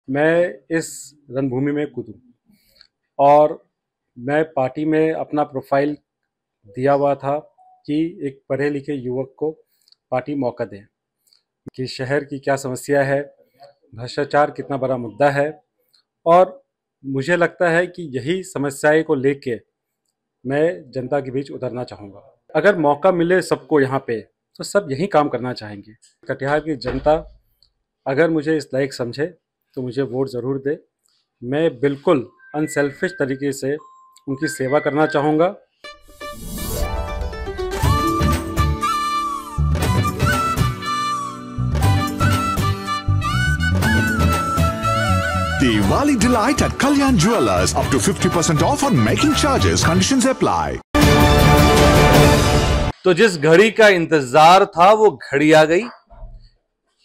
मैं इस रणभूमि में कूदूं और मैं पार्टी में अपना प्रोफाइल दिया हुआ था कि एक पढ़े लिखे युवक को पार्टी मौका दे कि शहर की क्या समस्या है, भ्रष्टाचार कितना बड़ा मुद्दा है। और मुझे लगता है कि यही समस्याएं को लेके मैं जनता के बीच उतरना चाहूँगा। अगर मौका मिले सबको यहाँ पे तो सब यही काम करना चाहेंगे। कटिहार की जनता अगर मुझे इस लायक समझे तो मुझे वोट ज़रूर दे। मैं बिल्कुल अनसेल्फिश तरीके से उनकी सेवा करना चाहूँगा। Diwali delight at Kalyan Jewellers. Up to 50% off on making charges. Conditions apply. तो जिस घड़ी का इंतजार था वो घड़ी आ गई।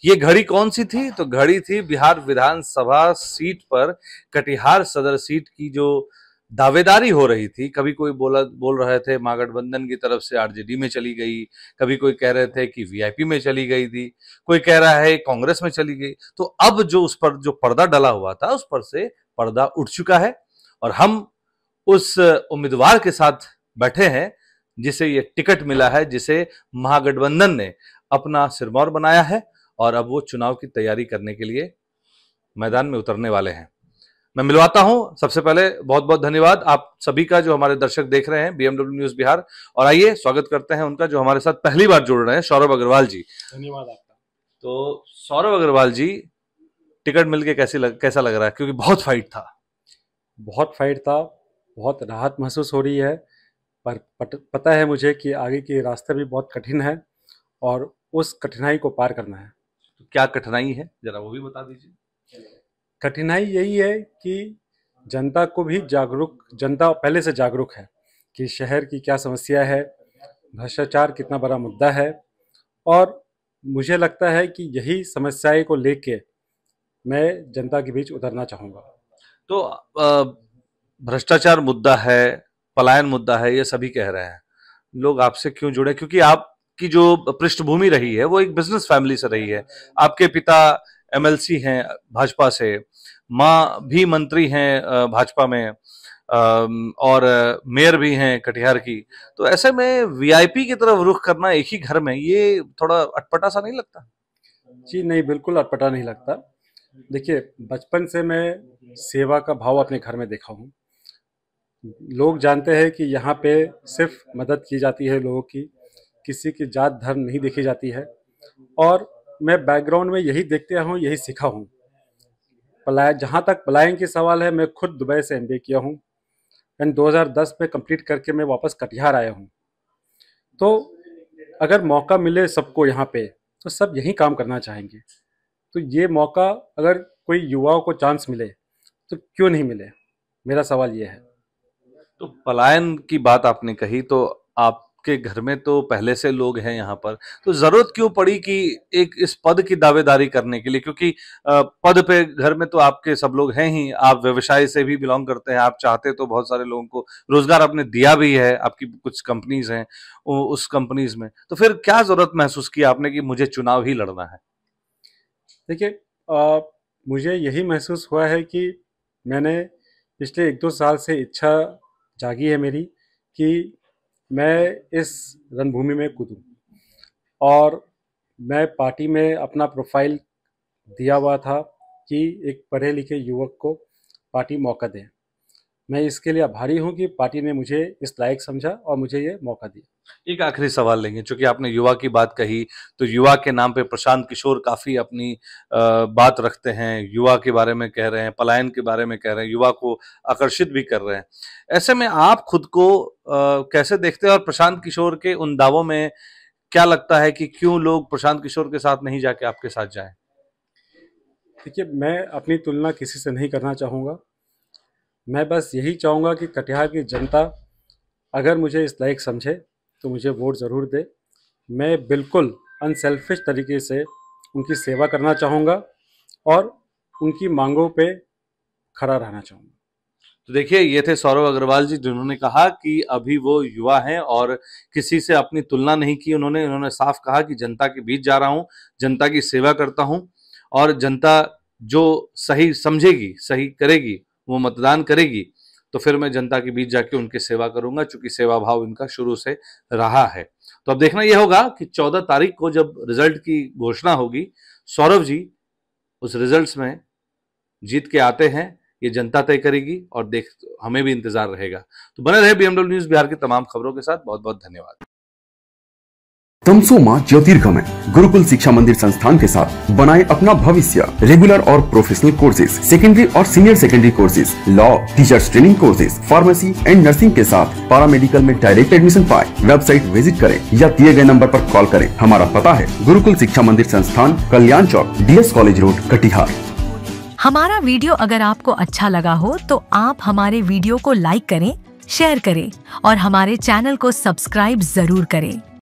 ये घड़ी कौन सी थी? तो घड़ी थी बिहार विधानसभा सीट पर, कटिहार सदर सीट की जो दावेदारी हो रही थी। कभी कोई बोल रहे थे महागठबंधन की तरफ से आरजेडी में चली गई, कभी कोई कह रहे थे कि वीआईपी में चली गई थी, कोई कह रहा है कांग्रेस में चली गई। तो अब जो उस पर जो पर्दा डला हुआ था उस पर से पर्दा उठ चुका है और हम उस उम्मीदवार के साथ बैठे हैं जिसे ये टिकट मिला है, जिसे महागठबंधन ने अपना सिरमौर बनाया है और अब वो चुनाव की तैयारी करने के लिए मैदान में उतरने वाले हैं। मैं मिलवाता हूं। सबसे पहले बहुत बहुत धन्यवाद आप सभी का जो हमारे दर्शक देख रहे हैं बीएमडब्ल्यू न्यूज बिहार। और आइए स्वागत करते हैं उनका जो हमारे साथ पहली बार जुड़ रहे हैं, सौरभ अग्रवाल जी। धन्यवाद आपका। तो सौरभ अग्रवाल जी, टिकट मिलके कैसा लग रहा है? क्योंकि बहुत फाइट था। बहुत राहत महसूस हो रही है, पर पता है मुझे कि आगे के रास्ते भी बहुत कठिन है और उस कठिनाई को पार करना है। तो क्या कठिनाई है, जरा वो भी बता दीजिए। कठिनाई यही है कि जनता पहले से जागरूक है कि शहर की क्या समस्या है, भ्रष्टाचार कितना बड़ा मुद्दा है। और मुझे लगता है कि यही समस्याएं को लेके मैं जनता के बीच उतरना चाहूँगा। तो भ्रष्टाचार मुद्दा है, पलायन मुद्दा है, ये सभी कह रहे हैं। लोग आपसे क्यों जुड़े? क्योंकि आपकी जो पृष्ठभूमि रही है वो एक बिजनेस फैमिली से रही है। आपके पिता एमएलसी हैं भाजपा से, माँ भी मंत्री हैं भाजपा में, और मेयर भी हैं कटिहार की। तो ऐसे में वीआईपी की तरफ रुख करना एक ही घर में, ये थोड़ा अटपटा सा नहीं लगता? जी नहीं, बिल्कुल अटपटा नहीं लगता। देखिए, बचपन से मैं सेवा का भाव अपने घर में देखा हूँ। लोग जानते हैं कि यहाँ पे सिर्फ मदद की जाती है लोगों की, किसी की जात धर्म नहीं देखी जाती है। और मैं बैकग्राउंड में यही देखते आया हूँ, यही सीखा हूँ। जहाँ तक पलायन की सवाल है, मैं खुद दुबई से एमबीए किया हूँ एंड 2010 में कंप्लीट करके मैं वापस कटिहार आया हूँ। तो अगर मौका मिले सबको यहाँ पे तो सब यही काम करना चाहेंगे। तो ये मौका अगर कोई युवाओं को चांस मिले तो क्यों नहीं मिले, मेरा सवाल ये है। तो पलायन की बात आपने कही, तो आपके घर में तो पहले से लोग हैं यहाँ पर, तो जरूरत क्यों पड़ी कि एक इस पद की दावेदारी करने के लिए? क्योंकि पद पे घर में तो आपके सब लोग हैं ही, आप व्यवसाय से भी बिलोंग करते हैं, आप चाहते तो बहुत सारे लोगों को रोजगार आपने दिया भी है, आपकी कुछ कंपनीज हैं उस कंपनीज में। तो फिर क्या जरूरत महसूस की आपने कि मुझे चुनाव ही लड़ना है? देखिए, मुझे यही महसूस हुआ है कि मैंने पिछले 1-2 साल से इच्छा जागी है मेरी कि मैं इस रणभूमि में कूदूं और मैं पार्टी में अपना प्रोफाइल दिया हुआ था कि एक पढ़े लिखे युवक को पार्टी मौका दे। मैं इसके लिए आभारी हूं कि पार्टी ने मुझे इस लायक समझा और मुझे ये मौका दिया। एक आखिरी सवाल लेंगे, चूंकि आपने युवा की बात कही, तो युवा के नाम पे प्रशांत किशोर काफी अपनी बात रखते हैं, युवा के बारे में कह रहे हैं, पलायन के बारे में कह रहे हैं, युवा को आकर्षित भी कर रहे हैं। ऐसे में आप खुद को कैसे देखते हैं और प्रशांत किशोर के उन दावों में क्या लगता है कि क्यों लोग प्रशांत किशोर के साथ नहीं जाके आपके साथ जाएं? देखिए, मैं अपनी तुलना किसी से नहीं करना चाहूँगा। मैं बस यही चाहूँगा कि कटिहार की जनता अगर मुझे इस लायक समझे तो मुझे वोट ज़रूर दे। मैं बिल्कुल अनसेल्फिश तरीके से उनकी सेवा करना चाहूँगा और उनकी मांगों पे खड़ा रहना चाहूँगा। तो देखिए, ये थे सौरभ अग्रवाल जी, जिन्होंने कहा कि अभी वो युवा हैं और किसी से अपनी तुलना नहीं की उन्होंने साफ कहा कि जनता के बीच जा रहा हूं, जनता की सेवा करता हूं और जनता जो सही समझेगी, सही करेगी, वो मतदान करेगी, तो फिर मैं जनता के बीच जाके उनकी सेवा करूंगा, चूंकि सेवा भाव इनका शुरू से रहा है। तो अब देखना यह होगा कि 14 तारीख को जब रिजल्ट की घोषणा होगी, सौरभ जी उस रिजल्ट्स में जीत के आते हैं, ये जनता तय करेगी और हमें भी इंतजार रहेगा। तो बने रहे BMW न्यूज बिहार की तमाम खबरों के साथ। बहुत बहुत धन्यवाद। तमसो मां ज्योतिर्गमय गुरुकुल शिक्षा मंदिर संस्थान के साथ बनाए अपना भविष्य। रेगुलर और प्रोफेशनल कोर्सेज, सेकेंडरी और senior secondary courses, law, teachers training courses, pharmacy and nursing के साथ पैरामेडिकल में डायरेक्ट एडमिशन पाए। वेबसाइट विजिट करें या दिए गए नंबर पर कॉल करें। हमारा पता है गुरुकुल शिक्षा मंदिर संस्थान, कल्याण चौक, DS कॉलेज रोड, कटिहार। हमारा वीडियो अगर आपको अच्छा लगा हो तो आप हमारे वीडियो को लाइक करें, शेयर करें और हमारे चैनल को सब्सक्राइब जरूर करें।